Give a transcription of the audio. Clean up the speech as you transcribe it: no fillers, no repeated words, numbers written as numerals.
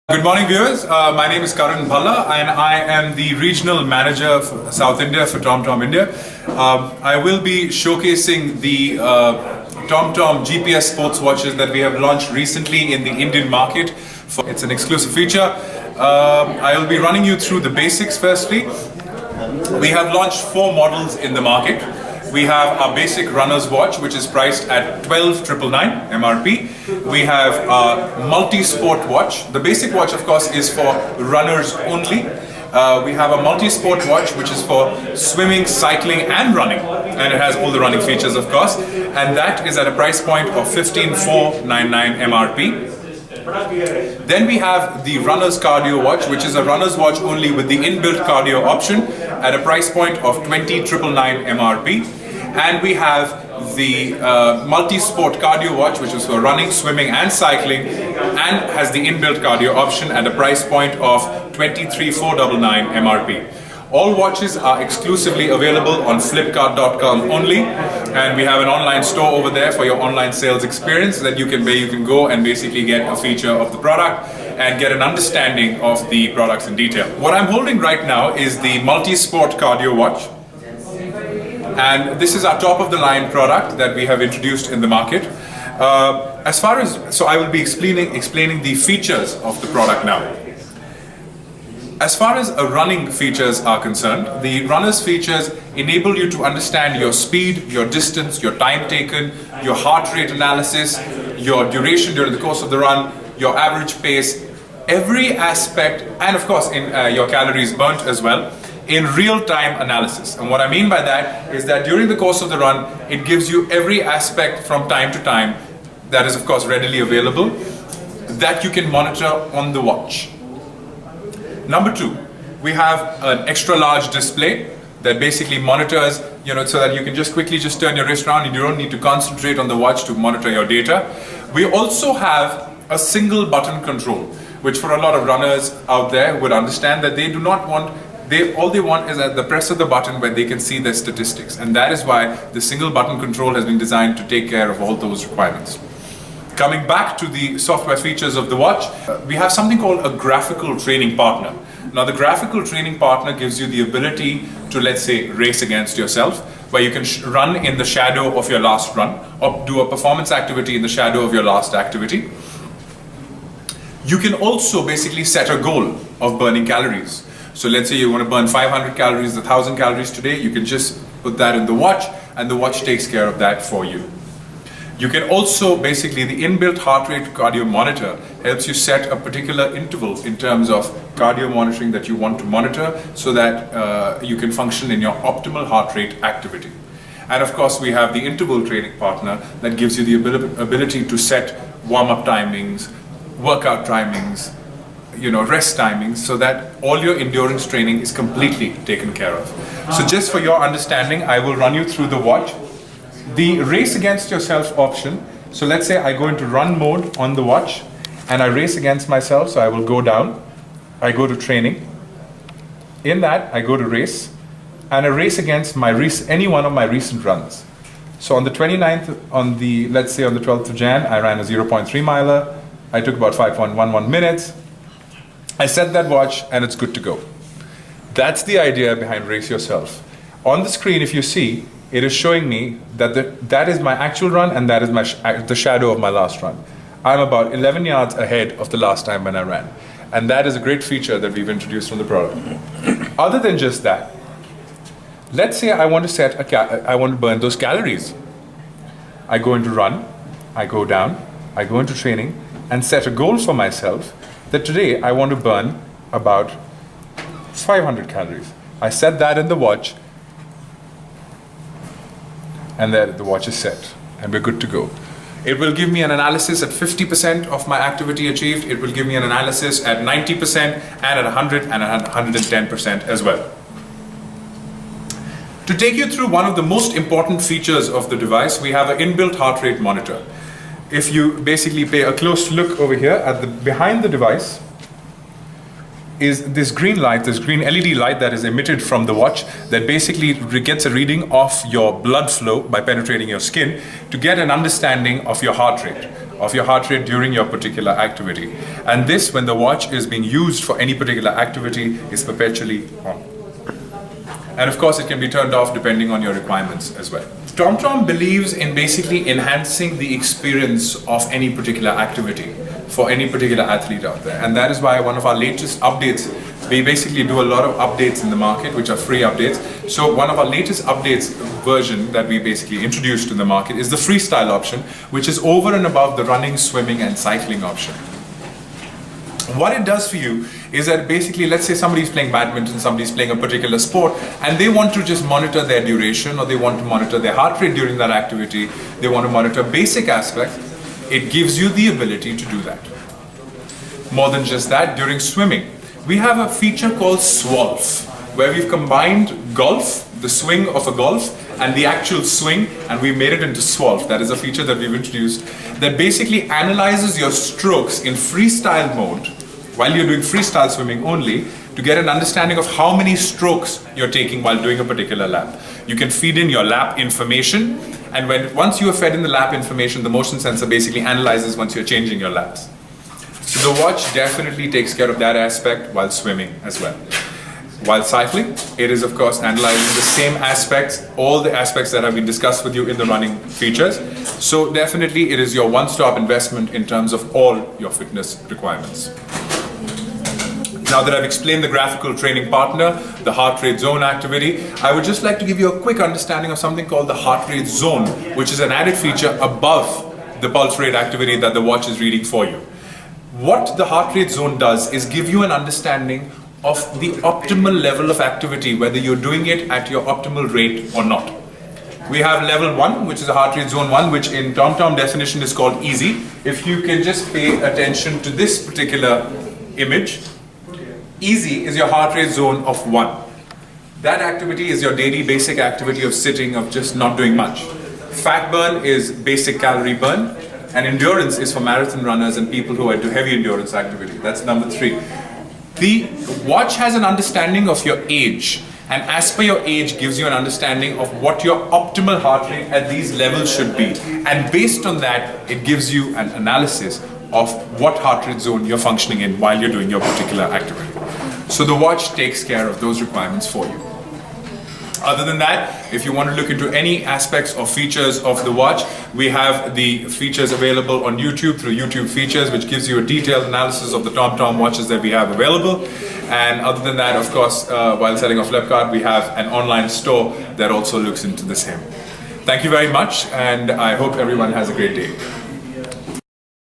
Good morning, viewers. My name is Karan Bhalla, and I am the Regional Manager for South India for TomTom India. I will be showcasing the TomTom GPS sports watches that we have launched recently in the Indian market. It's an exclusive feature. I will be running you through the basics firstly. We have launched 4 models in the market. We have our basic runner's watch, which is priced at 12,999 MRP. We have a multi-sport watch. The basic watch, of course, is for runners only. We have a multi-sport watch, which is for swimming, cycling, and running. And it has all the running features, of course. And that is at a price point of 15,499 MRP. Then we have the runner's cardio watch, which is a runner's watch only with the inbuilt cardio option at a price point of 20,999 MRP. And we have the multi-sport cardio watch, which is for running, swimming and cycling, and has the inbuilt cardio option at a price point of 23,499 MRP. All watches are exclusively available on Flipkart.com only, and we have an online store over there for your online sales experience that you can go and basically get a feature of the product and get an understanding of the products in detail. What I'm holding right now is the multi-sport cardio watch. And this is our top of the line product that we have introduced in the market. So I will be explaining the features of the product now. As far as running features are concerned, the runner's features enable you to understand your speed, your distance, your time taken, your heart rate analysis, your duration during the course of the run, your average pace, every aspect, and of course in your calories burnt as well, in real-time analysis. And what I mean by that is that during the course of the run, it gives you every aspect from time to time that is of course readily available that you can monitor on the watch. Number 2, we have an extra large display that basically monitors, so that you can just quickly turn your wrist around and you don't need to concentrate on the watch to monitor your data. We also have a single button control, which for a lot of runners out there would understand that they do not want all they want is at the press of the button where they can see their statistics, and that is why the single button control has been designed to take care of all those requirements. Coming back to the software features of the watch, we have something called a graphical training partner. Now the graphical training partner gives you the ability to, let's say, race against yourself, where you can run in the shadow of your last run or do a performance activity in the shadow of your last activity. You can also basically set a goal of burning calories. So let's say you want to burn 500 calories, 1,000 calories today, you can just put that in the watch and the watch takes care of that for you. You can also basically, the inbuilt heart rate cardio monitor helps you set a particular interval in terms of cardio monitoring that you want to monitor so that you can function in your optimal heart rate activity. And of course we have the interval training partner that gives you the ability to set warm-up timings, workout timings, rest timings, so that all your endurance training is completely taken care of. So just for your understanding, I will run you through the watch. The race against yourself option, so let's say I go into run mode on the watch and I race against myself, so I will go down, I go to training. In that, I go to race, and I race against any one of my recent runs. So on the 29th, let's say on the 12th of Jan, I ran a 0.3 miler, I took about 5.11 minutes. I set that watch and it's good to go. That's the idea behind Race Yourself. On the screen, if you see, it is showing me that that is my actual run and that is the shadow of my last run. I'm about 11 yards ahead of the last time when I ran. And that is a great feature that we've introduced from the product. Other than just that, let's say I want to I want to burn those calories. I go into run, I go down, I go into training and set a goal for myself that today I want to burn about 500 calories. I set that in the watch, and then the watch is set, and we're good to go. It will give me an analysis at 50% of my activity achieved. It will give me an analysis at 90% and at 100 and at 110% as well. To take you through one of the most important features of the device, we have an inbuilt heart rate monitor. If you basically pay a close look over here behind the device is this green light, this green LED light that is emitted from the watch that basically gets a reading of your blood flow by penetrating your skin to get an understanding of your heart rate, of your heart rate during your particular activity. And this, when the watch is being used for any particular activity, is perpetually on. And of course, it can be turned off depending on your requirements as well. TomTom believes in basically enhancing the experience of any particular activity for any particular athlete out there. And that is why one of our latest updates, we basically do a lot of updates in the market, which are free updates. So one of our latest updates version that we basically introduced in the market is the freestyle option, which is over and above the running, swimming, and cycling option. What it does for you is that basically, let's say somebody's playing badminton, somebody's playing a particular sport, and they want to just monitor their duration, or they want to monitor their heart rate during that activity, they want to monitor basic aspects. It gives you the ability to do that. More than just that, during swimming, we have a feature called SWOLF, where we've combined golf, the swing of a golf, and the actual swing, and we made it into SWOLF. That is a feature that we've introduced that basically analyzes your strokes in freestyle mode while you're doing freestyle swimming only, to get an understanding of how many strokes you're taking while doing a particular lap. You can feed in your lap information, and once you have fed in the lap information, the motion sensor basically analyzes once you're changing your laps. So the watch definitely takes care of that aspect while swimming as well. While cycling, it is of course analyzing the same aspects, all the aspects that have been discussed with you in the running features. So definitely it is your one-stop investment in terms of all your fitness requirements. Now that I've explained the graphical training partner, the heart rate zone activity, I would just like to give you a quick understanding of something called the heart rate zone, which is an added feature above the pulse rate activity that the watch is reading for you. What the heart rate zone does is give you an understanding of the optimal level of activity, whether you're doing it at your optimal rate or not. We have level 1, which is a heart rate zone 1, which in TomTom definition is called easy. If you can just pay attention to this particular image, easy is your heart rate zone of 1. That activity is your daily basic activity of sitting, of just not doing much. Fat burn is basic calorie burn, and endurance is for marathon runners and people who are into heavy endurance activity. That's number 3. The watch has an understanding of your age, and as per your age gives you an understanding of what your optimal heart rate at these levels should be. And based on that, it gives you an analysis of what heart rate zone you're functioning in while you're doing your particular activity. So the watch takes care of those requirements for you. Other than that, if you want to look into any aspects or features of the watch, we have the features available on YouTube through YouTube Features, which gives you a detailed analysis of the TomTom watches that we have available. And other than that, of course, while selling on Flipkart, we have an online store that also looks into the same. Thank you very much, and I hope everyone has a great day.